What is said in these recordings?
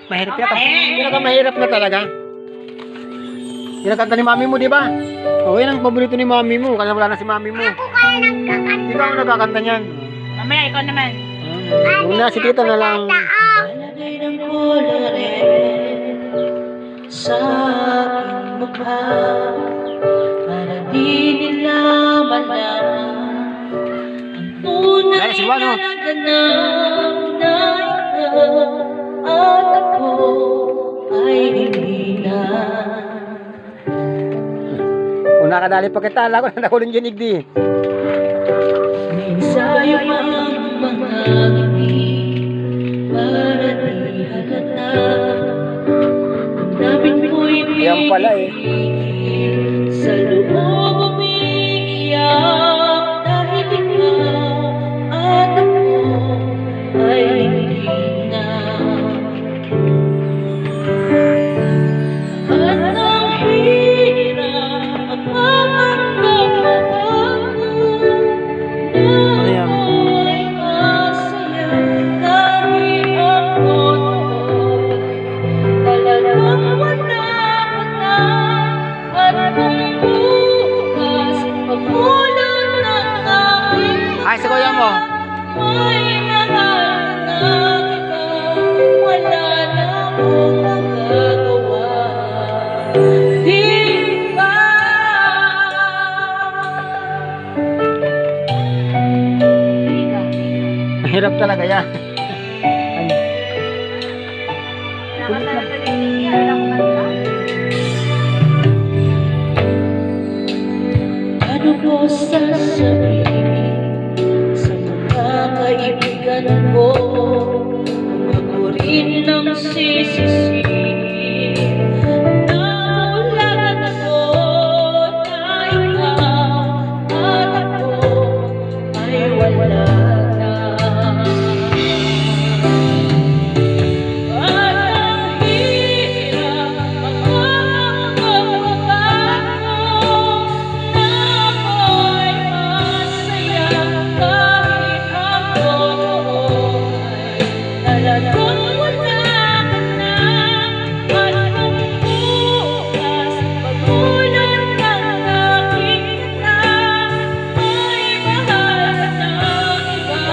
Mahirap yan. Pinakamahirap na talaga. Kinakanta ni mami mo, di ba? O, yan ang paborito ni mami mo. Kasi wala na si mami mo. Ako kaya nagkakanta. Di ba ako nagkakanta niyan? Mamaya, ikaw naman. Una, si tita na lang. Nalagay ng kolore sa aking mukha para di nila malaman ang tunay Dahil si Juan, oh. na ganap na ikaw at ako ay hindi na. Kung nakadali pa kita, ala ko na nakulong ginig di. Minsayo ang mga ngiti para di halata. Damdamin mo'y Yan pala eh. sa loob umiiyak dahil ikaw at ako ay hindi na. At ang hirap magpapanggap Ano yan? ako'y masaya dahil ako talagang wala ka na. At kung bukas pagmulan ng aking Ay, sa kuya mo. may mahal na iba, wala na akong magagawa. Di ba? Mahirap talaga yan. Nakatalaga ni Nikki, alam ko kanta. Ano ko sasabihin sa mga kaibigan ko kung ako rin ang sisisihin na wala na ako na ikaw at ako ay wala na. At ang hirap magpapagbabago na ako'y masaya kahit ako ay talagang wala ka na. At kung bukas pagmulan ng aking mata ay mahal na iba,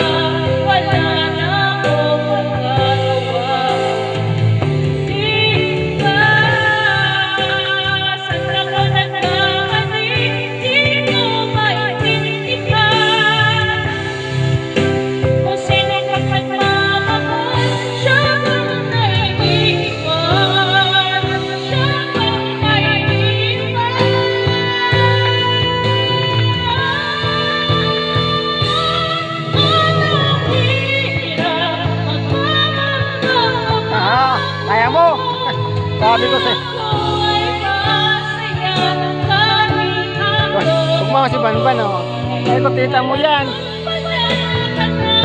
wala na akong magagawa. Di ba? Saan ako nagkamali? Di ko maintindihan kung sino ang nagmamahal. Siya ang naiiwan, siya ang naiiwan. Ang hirap magmamahal. Ah, kaya mo. Sabi ko sa'yo. Huwag mo si Banban, oh. Sabi ko, tita mo yan. Wala ka na.